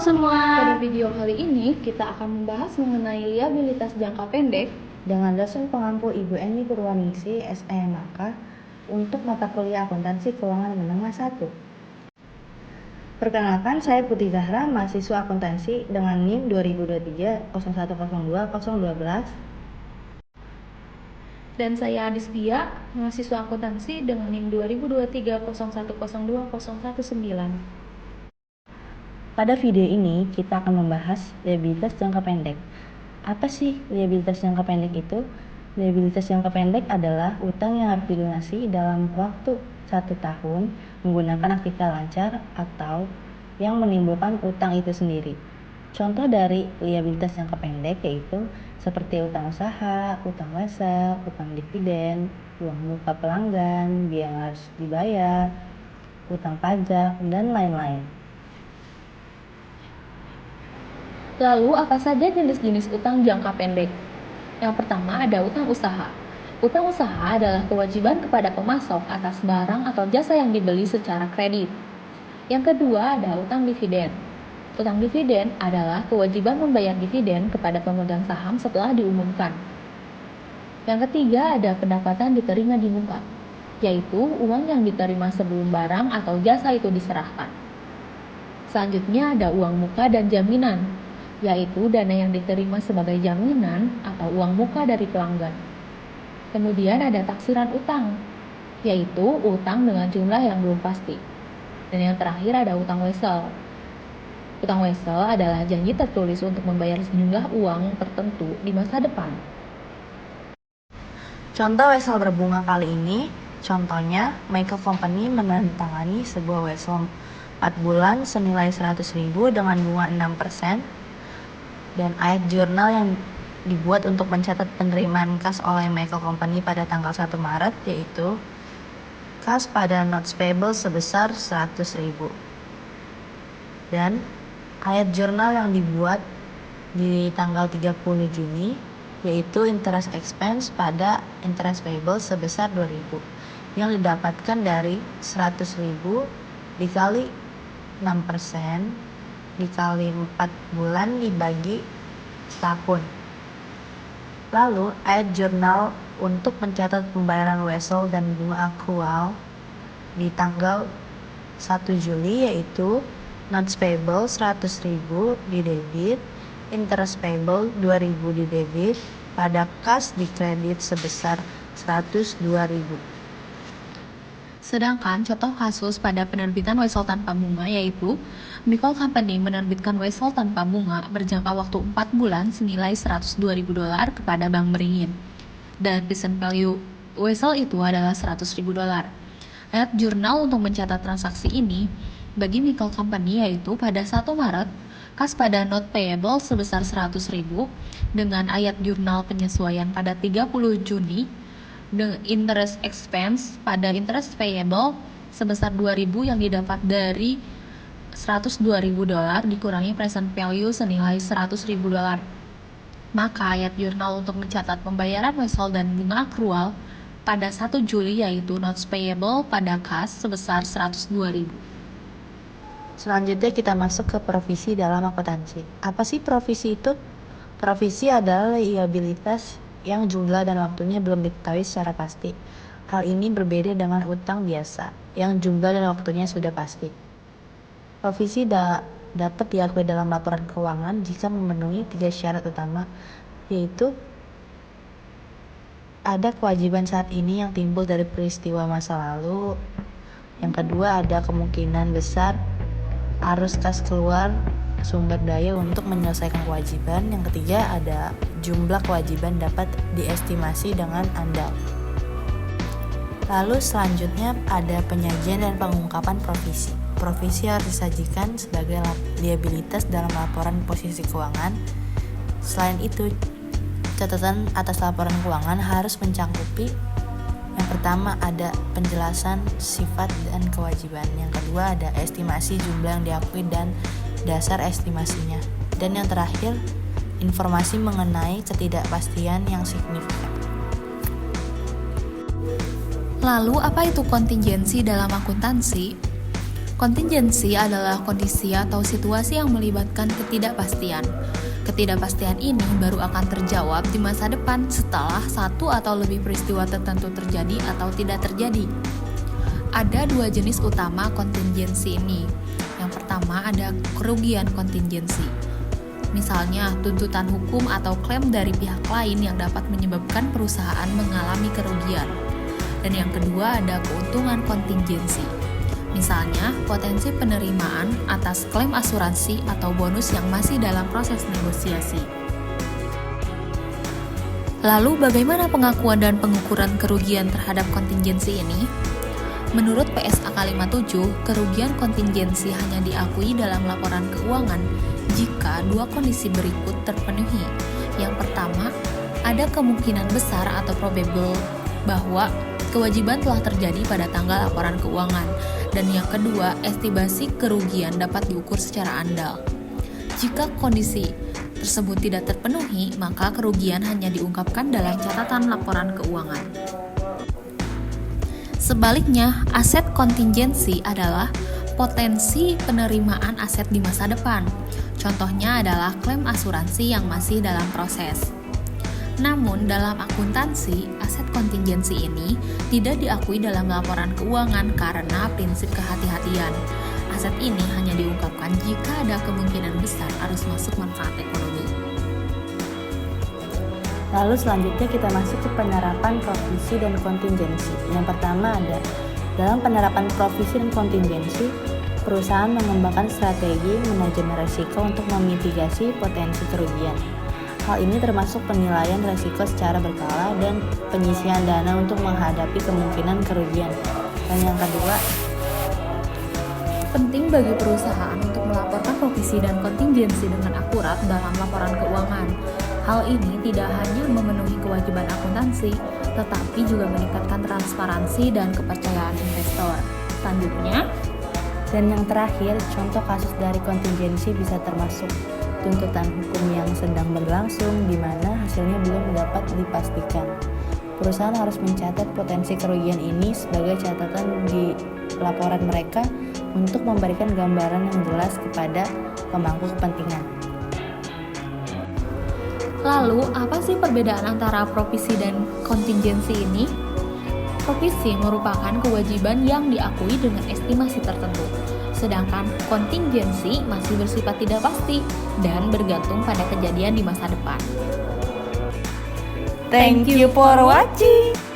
semua. Pada video kali ini kita akan membahas mengenai liabilitas jangka pendek Dengan dosen pengampu Ibu Eni Purwaningsi, SMAK, untuk mata kuliah akuntansi keuangan menengah 1. Perkenalkan, saya Putri Zahra, mahasiswa akuntansi dengan NIM 2023 0102 012. dan saya Adistia, mahasiswa akuntansi dengan NIM 2023 0102 019. Pada video ini kita akan membahas liabilitas jangka pendek. Apa sih liabilitas jangka pendek itu? Liabilitas jangka pendek adalah utang yang harus dilunasi dalam waktu 1 tahun menggunakan aktivitas lancar atau yang menimbulkan utang itu sendiri. Contoh dari liabilitas jangka pendek yaitu seperti utang usaha, utang wesel, utang dividen, uang muka pelanggan, biaya yang harus dibayar, utang pajak, dan lain-lain. Lalu apa saja jenis-jenis utang jangka pendek? Yang pertama ada utang usaha. Utang usaha adalah kewajiban kepada pemasok atas barang atau jasa yang dibeli secara kredit. Yang kedua ada utang dividen. Utang dividen adalah kewajiban membayar dividen kepada pemegang saham setelah diumumkan. Yang ketiga ada pendapatan diterima di muka, yaitu uang yang diterima sebelum barang atau jasa itu diserahkan. Selanjutnya ada uang muka dan jaminan, yaitu dana yang diterima sebagai jaminan atau uang muka dari pelanggan. Kemudian ada taksiran utang, yaitu utang dengan jumlah yang belum pasti. Dan yang terakhir ada utang wesel. Utang wesel adalah janji tertulis untuk membayar sejumlah uang tertentu di masa depan. Contoh wesel berbunga kali ini, contohnya Michael Company menandatangani sebuah wesel 4 bulan senilai 100.000 dengan bunga 6%, dan ayat jurnal yang dibuat untuk mencatat penerimaan kas oleh Michael Company pada tanggal 1 Maret yaitu kas pada notes payable sebesar 100.000. Dan ayat jurnal yang dibuat di tanggal 30 Juni yaitu interest expense pada interest payable sebesar 2.000 yang didapatkan dari 100.000 dikali 6% dikali 4 bulan dibagi setahun. Lalu ayat jurnal untuk mencatat pembayaran wesel dan bunga akrual di tanggal 1 Juli yaitu notes payable 100.000 di debit, interest payable 2.000 di debit, pada kas di kredit sebesar 102.000. Sedangkan contoh kasus pada penerbitan wesel tanpa bunga yaitu Michael Company menerbitkan wesel tanpa bunga berjangka waktu 4 bulan senilai $102.000 kepada Bank Beringin. Dan present value wesel itu adalah $100.000. Ayat jurnal untuk mencatat transaksi ini bagi Michael Company yaitu pada 1 Maret kas pada note payable sebesar 100.000 dengan ayat jurnal penyesuaian pada 30 Juni dengan interest expense pada interest payable sebesar 2.000 yang didapat dari $102.000 dikurangi present value senilai $100.000. Maka ayat jurnal untuk mencatat pembayaran wesel dan bunga akrual pada 1 Juli yaitu notes payable pada kas sebesar $102.000. Selanjutnya kita masuk ke provisi dalam akuntansi. Apa sih provisi itu? Provisi adalah liabilitas yang jumlah dan waktunya belum diketahui secara pasti. Hal ini berbeda dengan utang biasa, yang jumlah dan waktunya sudah pasti. Provisi dapat diakui dalam laporan keuangan jika memenuhi 3 syarat utama, yaitu ada kewajiban saat ini yang timbul dari peristiwa masa lalu. Yang kedua, ada kemungkinan besar arus kas keluar sumber daya untuk menyelesaikan kewajiban. Yang ketiga, ada jumlah kewajiban dapat diestimasi dengan andal. Lalu selanjutnya ada penyajian dan pengungkapan provisi. Provisi harus disajikan sebagai liabilitas dalam laporan posisi keuangan. Selain itu, catatan atas laporan keuangan harus mencakupi yang pertama ada penjelasan sifat dan kewajiban. Yang kedua ada estimasi jumlah yang diakui dan dasar estimasinya. Dan yang terakhir, informasi mengenai ketidakpastian yang signifikan. Lalu apa itu kontingensi dalam akuntansi? Kontingensi adalah kondisi atau situasi yang melibatkan ketidakpastian. Ketidakpastian ini baru akan terjawab di masa depan setelah satu atau lebih peristiwa tertentu terjadi atau tidak terjadi. Ada dua jenis utama kontingensi ini. Yang pertama ada kerugian kontingensi. Misalnya, tuntutan hukum atau klaim dari pihak lain yang dapat menyebabkan perusahaan mengalami kerugian. Dan yang kedua ada keuntungan kontingensi. Misalnya, potensi penerimaan atas klaim asuransi atau bonus yang masih dalam proses negosiasi. Lalu, bagaimana pengakuan dan pengukuran kerugian terhadap kontingensi ini? Menurut PSAK 57, kerugian kontingensi hanya diakui dalam laporan keuangan jika dua kondisi berikut terpenuhi. Yang pertama, ada kemungkinan besar atau probable bahwa kewajiban telah terjadi pada tanggal laporan keuangan. Dan yang kedua, estimasi kerugian dapat diukur secara andal. Jika kondisi tersebut tidak terpenuhi, maka kerugian hanya diungkapkan dalam catatan laporan keuangan. Sebaliknya, aset kontingensi adalah potensi penerimaan aset di masa depan. Contohnya adalah klaim asuransi yang masih dalam proses. Namun, dalam akuntansi, aset kontingensi ini tidak diakui dalam laporan keuangan karena prinsip kehati-hatian. Aset ini hanya diungkapkan jika ada kemungkinan besar arus masuk manfaat ekonomi. Lalu selanjutnya kita masuk ke penerapan provisi dan kontingensi. Yang pertama ada, dalam penerapan provisi dan kontingensi, perusahaan mengembangkan strategi manajemen risiko untuk memitigasi potensi kerugian. Hal ini termasuk penilaian risiko secara berkala dan penyisian dana untuk menghadapi kemungkinan kerugian. Dan yang kedua, penting bagi perusahaan untuk melaporkan provisi dan kontingensi dengan akurat dalam laporan keuangan. Hal ini tidak hanya memenuhi kewajiban akuntansi, tetapi juga meningkatkan transparansi dan kepercayaan investor. Selanjutnya, dan yang terakhir, contoh kasus dari kontingensi bisa termasuk tuntutan hukum yang sedang berlangsung di mana hasilnya belum dapat dipastikan. Perusahaan harus mencatat potensi kerugian ini sebagai catatan di laporan mereka untuk memberikan gambaran yang jelas kepada pemangku kepentingan. lalu apa sih perbedaan antara provisi dan kontingensi ini? Provisi merupakan kewajiban yang diakui dengan estimasi tertentu, sedangkan kontingensi masih bersifat tidak pasti dan bergantung pada kejadian di masa depan. Thank you for watching.